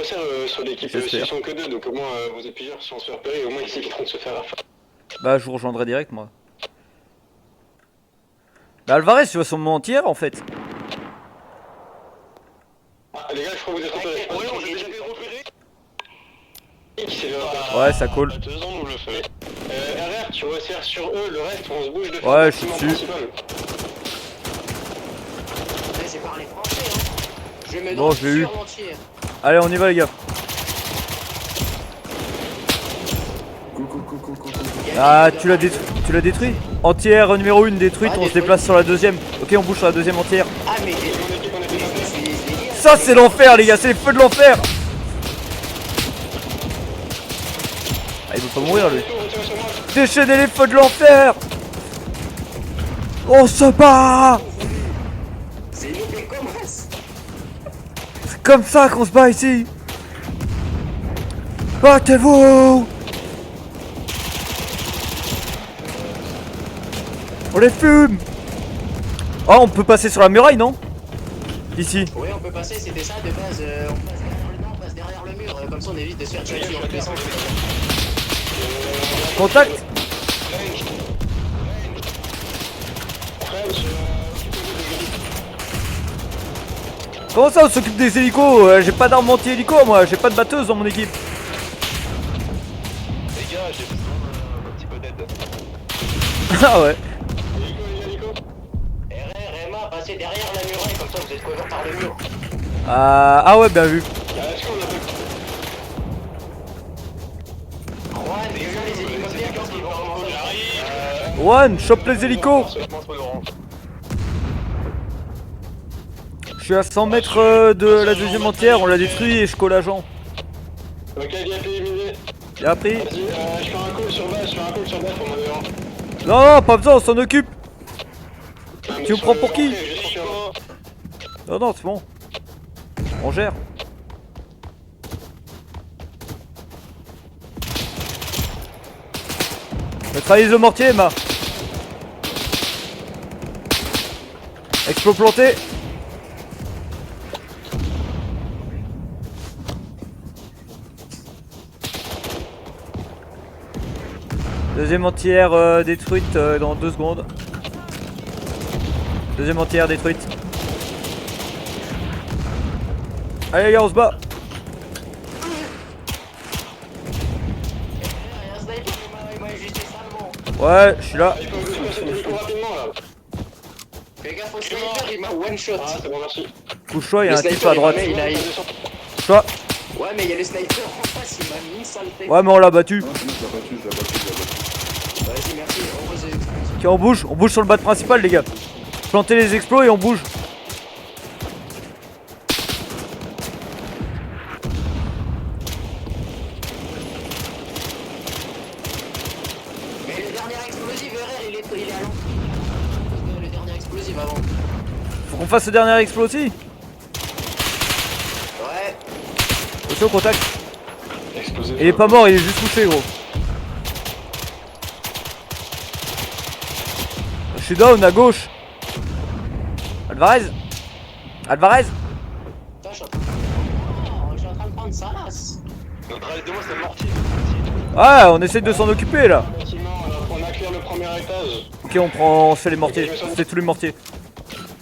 resserre sur l'équipe, ils sont que deux, donc au moins vous êtes plusieurs, si on se fait repérer, au moins ils éviteront de se faire affaire. Bah je vous rejoindrai direct moi. Bah Alvarez tu vas sur mon entière en fait. Ah les gars je crois que vous êtes en toilette. Ouais on s'est déjà fait repérer. Ouais ça colle. RR tu resserres sur eux, le reste on se bouge de ouais je suis dessus. C'est par les Français hein. Je me bon je l'ai eu. Entière. Allez on y va les gars. Ah tu l'as détruit. Entière numéro 1 détruite, on se déplace sur la deuxième. Ok on bouge sur la deuxième entière. Ah mais ça c'est l'enfer les gars, c'est les feux de l'enfer. Ah il veut pas mourir lui. Déchaînez les feux de l'enfer. On se bat. c'est nous qui commence. C'est comme ça qu'on se bat ici. Battez-vous. On les fume. Oh on peut passer sur la muraille non? Ici. Oui on peut passer, c'était ça de base, on passe derrière le mur, comme ça on évite de se faire tuer en descend. Contact. Comment ça on s'occupe des hélicos? J'ai pas d'arme anti-hélico moi, j'ai pas de batteuse dans mon équipe. Les gars j'ai besoin d'un petit peu d'aide. Ah ouais. RR, Emma, passez derrière la muraille, comme ça vous êtes couvert par le mur. Ah ouais bien vu. Est-ce qu'on a pu... Juan, j'ai vu les hélicoptères quand ils vont commencer. One, chope les hélicos. Je suis à 100 mètres de la deuxième entière, on l'a détruit et je colle l'agent. Ok, bien éliminé. Il a pris. Vas-y, je fais un call sur base, pour mon devant. Non, pas besoin, on s'en occupe. Tu me prends pour qui? Non, c'est bon. On gère. Neutralise le mortier, Emma. Explo planté. Deuxième entière détruite dans 2 secondes. Deuxième entière détruite. Allez les gars on se bat. Ouais je suis là. Il faut que je passe le hélico rapidement là. Fais gaffe au sniper, il m'a one shot. Ah c'est bon merci. Couche choix, il y a Le un type sniper, à droite. il a- Choix. Ouais mais il y a le sniper en face, il m'a mis une saleté. Ouais mais on l'a battu. Non, je l'ai battu. Vas-y merci, on pose les... Ok on bouge sur le bat principal les gars. Plantez les explos et on bouge. Mais le dernier explosif, RR, il est à l'entrée. Le dernier explosif avant. Faut qu'on fasse le dernier explo aussi. Ouais. Aussi au contact. Il est pas mort, il est juste touché gros. Je suis down à gauche. Alvarez. Putain, je suis en train de prendre sa race. Notre aide-moi c'est le mortier. Ouais on essaye de s'en occuper là. Bâtiment, on a clear le premier étage. Ok on fait les mortiers. C'est tous les mortiers.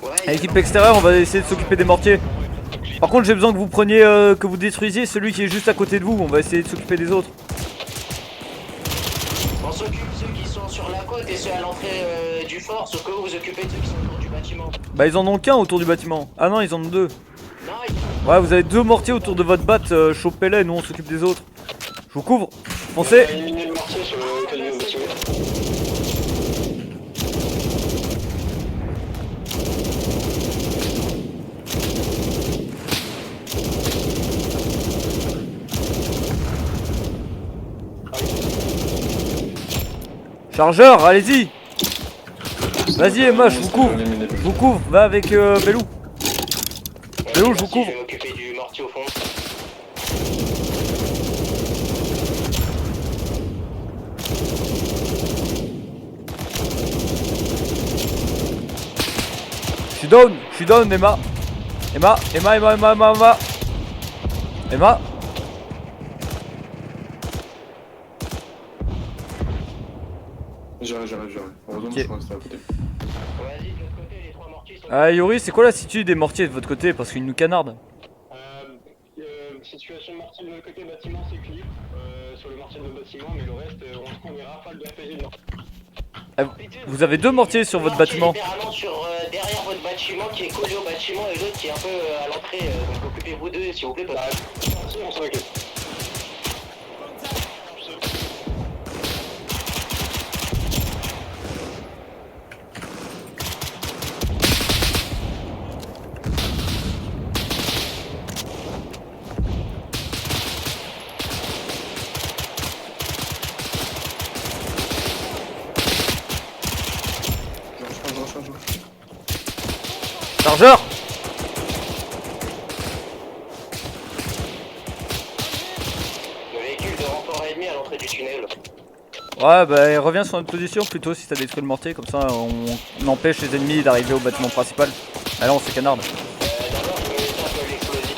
Ouais, À l'équipe extérieure on va essayer de s'occuper des mortiers. Par contre j'ai besoin que vous preniez, que vous détruisiez celui qui est juste à côté de vous. On va essayer de s'occuper des autres. on s'occupe ceux qui sont sur la côte et ceux à l'entrée du fort, sauf que vous vous occupez de ceux qui sont autour du bâtiment. Bah ils en ont qu'un autour du bâtiment. Ah non ils en ont 2. Non, ils... Ouais vous avez 2 mortiers autour de votre batte, chopez-les, nous on s'occupe des autres. Je vous couvre. Foncez. On a éliminé le mortier sur le calibre du bâtiment. Chargeur, allez-y. Vas-y Emma, je vous couvre. Je vous couvre, va avec Belou. Belou, je vous couvre. Je vais m'occuper du mortier au fond. Je suis down Emma. Emma. Emma. J'arrive. Heureusement, Ok. je suis resté à côté. Vas-y, de l'autre côté, les 3 mortiers sont. Ah Yori, c'est quoi la situation des mortiers de votre côté? Parce qu'ils nous canardent. Situation de mortier de notre côté, bâtiment c'est clear. Sur le mortier de notre bâtiment, mais le reste, on se prend des rafales de RPG. Ah, vous avez 2 mortiers sur votre bâtiment. Littéralement sur derrière votre bâtiment qui est collé au bâtiment et l'autre qui est un peu à l'entrée. Donc occupez-vous d'eux s'il vous plaît. Parce que... On s'en occupe. Je recharge. Chargeur! Le véhicule de renfort ennemi à l'entrée du tunnel. Ouais, bah reviens sur notre position plutôt si t'as détruit le mortier, comme ça on empêche les ennemis d'arriver au bâtiment principal. Ah là on se canarde. D'abord je vais mettre un peu l'explosif.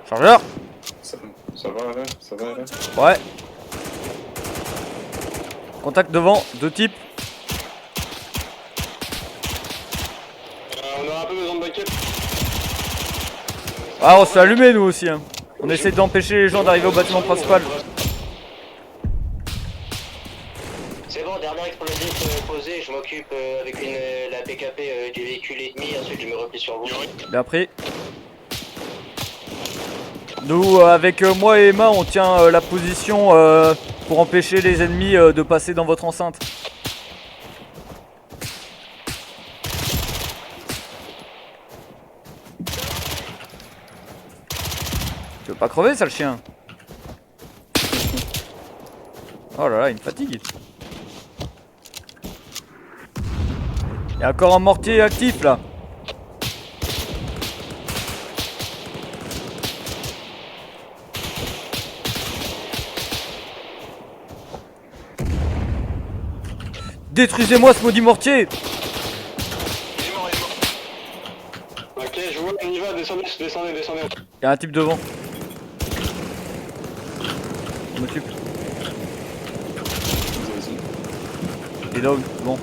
Chargeur! Ça va, là. Ouais. Contact devant, 2 types. On aura un peu besoin de backup. Ah on se fait allumer nous aussi hein. On essaie d'empêcher les gens d'arriver au bâtiment principal. C'est bon, dernier explosif posé, je m'occupe avec la PKP du véhicule ennemi, ensuite je me replie sur vous. Bien pris. Nous avec moi et Emma on tient la position pour empêcher les ennemis de passer dans votre enceinte. Tu veux pas crever ça le chien? Oh là là il me fatigue. Il y a encore un mortier actif là. Détruisez-moi ce maudit mortier! Ok, je vois, on y va, descendez. Il y a un type devant. Je m'occupe. Il est down, bon.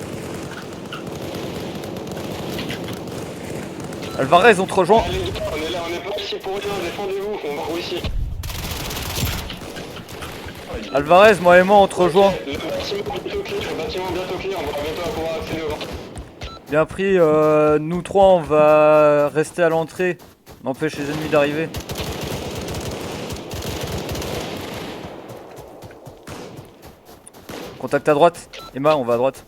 Alvarez, on te rejoint. Allez, les gars, on est là, on est pas ici pour rien, défendez-vous, on va où ici. Alvarez, moi et moi, on te rejoint. Le bâtiment bientôt clear, on va bientôt pouvoir accéder au vent. Bien pris, nous trois, on va rester à l'entrée. On empêche les ennemis d'arriver. Contact à droite. Emma, on va à droite.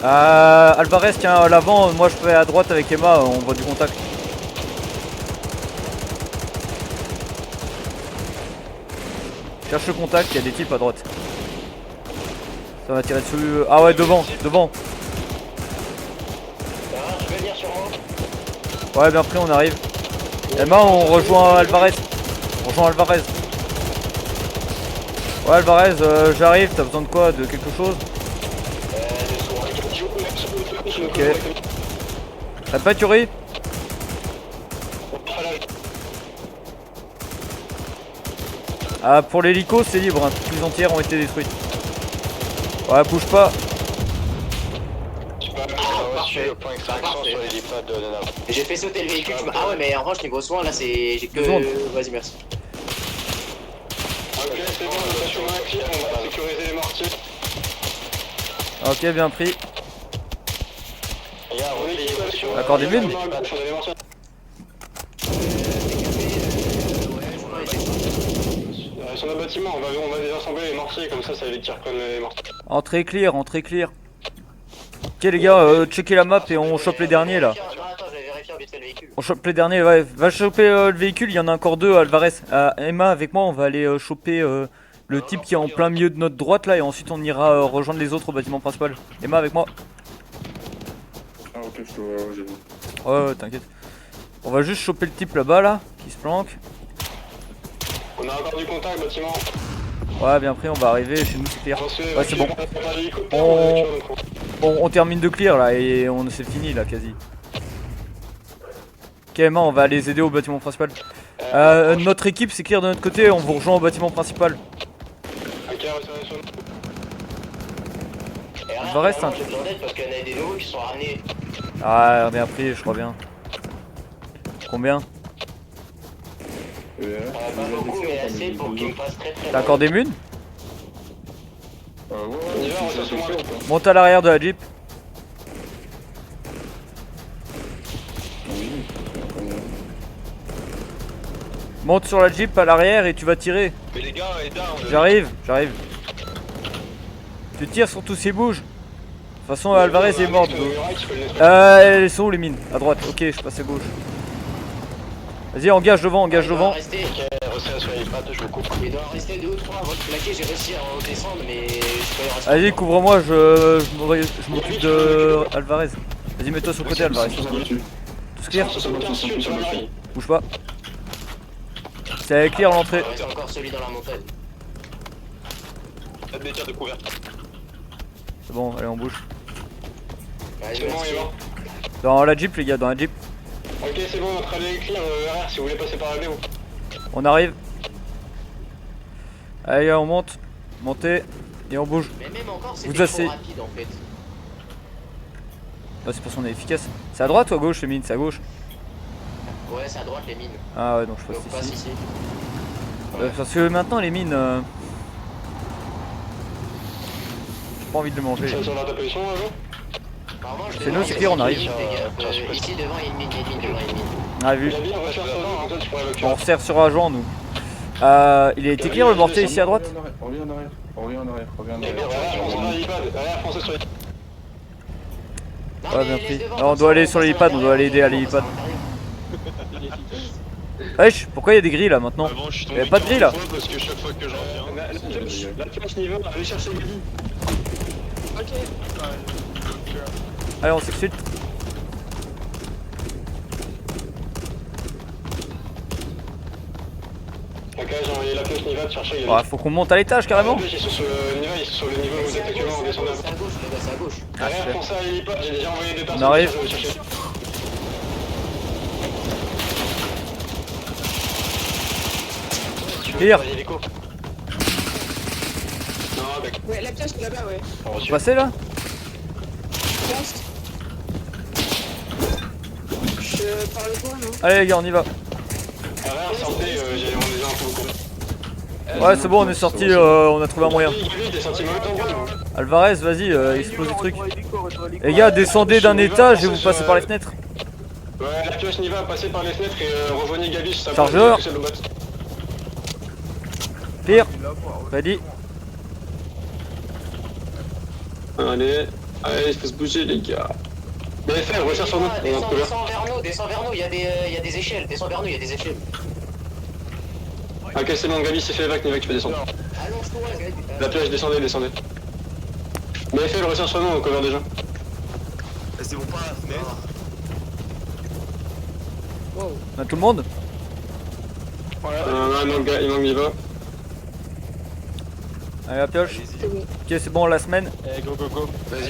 Alvarez, tiens, à l'avant. Moi, je vais à droite avec Emma. On voit du contact. Cherche le contact, il y a des types à droite. Ça va tirer dessus. Ah ouais, devant. Je vais venir sur moi. Ouais, bien pris, on arrive. Emma, on rejoint Alvarez. Ouais, Alvarez, j'arrive. T'as besoin de quoi? De quelque chose? Ok. Répète, Yuri. Ah, pour l'hélico, c'est libre. Hein. Toutes les entières ont été détruites. Ouais, bouge pas. J'ai fait sauter le véhicule. Ah ouais, mais en revanche, niveau soin, là, c'est. J'ai que. Vas-y, merci. Ok, c'est bon, le bâtiment est clear, on va sécuriser les mortiers. Ok, bien pris. On est équipé sur. D'accord, des mines. Sur notre bâtiment, on va désassembler les mortiers, comme ça évite qu'ils reprennent les mortiers. Entrée clear. Ok, les gars, checkez la map et on chope les derniers là. Attends, je vais vérifier vite fait le véhicule. On chope les derniers, ouais. Va choper le véhicule, il y en a encore 2, Alvarez. Emma, avec moi, on va aller choper le type qui est en plein milieu de notre droite là et ensuite on ira rejoindre les autres au bâtiment principal. Emma, avec moi. Ah ok, je te vois, j'ai vu. Ouais, t'inquiète. On va juste choper le type là-bas là, qui se planque. On a encore du contact, bâtiment. Ouais, bien pris, on va arriver, chez nous c'est clair. Ouais, c'est bon. On termine de clear là et c'est fini là quasi. Ok, Emma, on va les aider au bâtiment principal. Notre équipe c'est clear de notre côté, on vous rejoint au bâtiment principal. Ok, restez sur nous. Alvarez, c'est un- J'ai besoin d'aide parce qu'il y en a des nouveaux qui sont ramenés. Ah, on est appris, je crois bien. Combien? Pas beaucoup, mais assez pour qu'ils me fassent très très T'as mal. encore des munes? Ouais, On y va, on reste sur moi. Monte à l'arrière de la Jeep. Oui. Monte sur la Jeep à l'arrière et tu vas tirer. Mais les gars, est down. J'arrive. Tu tires sur tous ces bouges. De toute façon, Alvarez est mort. Elles sont où les mines? À droite, ok, je passe à gauche. Vas-y, engage devant. Il doit en rester, Je vous coupe. il doit en rester 2 ou 3 avant de plaquer. J'ai réussi à en descendre, mais je peux y rester. Vas-y, couvre-moi, je m'occupe de Alvarez. Vas-y, mets-toi sur le côté, Alvarez. Tout clear? Bouge pas. C'est clear l'entrée. Il reste encore celui dans la montagne. Faites des tirs de couvert. C'est bon, allez, on bouge. Vas-y, C'est bon, merci. il est mort. Dans la Jeep, les gars, dans la Jeep. Ok, c'est bon, notre allée est clear. RR, si vous voulez passer par la BO. On arrive. Allez, on monte. Montez. Et on bouge. Mais même encore, Vous c'était assez- trop rapide en fait. Ah, c'est parce qu'on est efficace. C'est à droite ou à gauche, les mines? C'est à gauche. Ouais, c'est à droite les mines. Ah ouais, donc je Donc passe passe ici. ici. Parce que maintenant, les mines. J'ai pas envie de les manger. Ça sur la position, avant. Apparemment, je C'est devant, nous, il y c'est a clair, on des arrive. lignes, les gars. Ici devant, il y a une mine, devant, il y a une mine. Ah, vu. Il a bien, on va faire ça, comme ça tu pourrais évacuer. On resserre sur agent, nous. Il a été clear le mortier ici à droite? On revient en arrière. RR, français sur l'helipad. RR, français sur l'helipad. Non, Ouais, mais bien laisse pris. devant, Non, on comme doit ça, aller sur passe l'helipad, on doit aller aider à l'intérieur, l'helipad. on passe à l'intérieur. Wesh, pourquoi il y a des grilles là maintenant? Avant, je suis Y'a pas de grille là? parce que chaque fois que j'en reviens. La pioche niveau, allez chercher Gabi. Allez, on s'exfiltre. Ok, j'ai envoyé la pioche Niva de chercher Gabi. Ouais, faut qu'on monte à l'étage carrément. La pioche, ils sont sur le niveau, ils sont sur le niveau où vous C'est êtes à actuellement, on gauche, descend c'est avant. à gauche, les gars, c'est à gauche. RR, foncez à l'helipad, j'ai déjà envoyé des personnes. arrive. qui cherchent à le chercher. Clear. Hélico. Non, d'accord. Ouais, la pièce là-bas, ouais. Vous passez là? Poste. Je parle quoi, non? Allez les gars, on y va. RR, sortez, on est déjà un peu au courant. Ouais, c'est bon, on est sorti, on a trouvé un moyen. Gabi, t'es sorti mauvais endroit, non? Alvarez, vas-y, explose le truc. Les gars, descendez d'un étage et vous passez par les fenêtres. Ouais, la pioche Niva, passez par les fenêtres et rejoignez Gabi, ça va. Chargeur. Clear. Ready. Allez, allez, il faut se bouger les gars. BFR, recherche sur nous, on est en couvert. Descends vers nous, il y a des échelles, descends vers nous, il y a des échelles. Ok, c'est bon, Gabi s'est fait évac, Niva, tu peux descendre. Allonge-toi, Gabi. La plage, descendez, descendez. BFR, recherche sur nous, on couvert déjà. C'est bon, pas la fenêtre. On a tout le monde? Il manque Niva. Allez, la pioche. C'est bon. Ok, c'est bon, la semaine. Vas-y,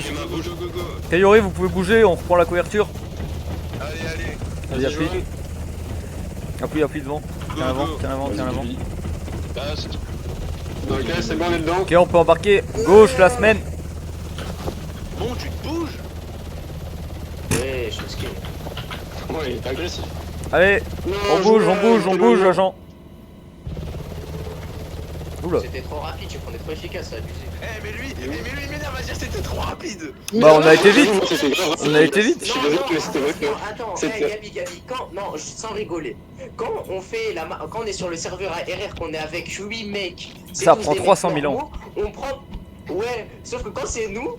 Emma, bouge. Kayori, vous pouvez bouger, on reprend la couverture. Allez. Vas-y, appuie. Appuie devant. Tiens avant, tiens avant, tiens avant. Ok, c'est bon, on est dedans. Ok, on peut embarquer. Gauche, la semaine. Bon, tu te bouges. Ouais, je suis skill. Ouais, il est agressif. Allez, on bouge, agent. Oula. C'était trop rapide, tu prenais trop efficace, c'est abusé. Mais lui, il m'énerve à dire c'était trop rapide. Bah, on a été vite. C'était grave. On a été vite. Je suis désolé, mais c'était vrai que. Non, attends, c'était- Gabi, sans rigoler. Quand on est sur le serveur à RR, qu'on est avec 8 mecs, c'est Ça tous prend des 300 mecs 000 ans. normaux, on prend. Ouais, sauf que quand c'est nous,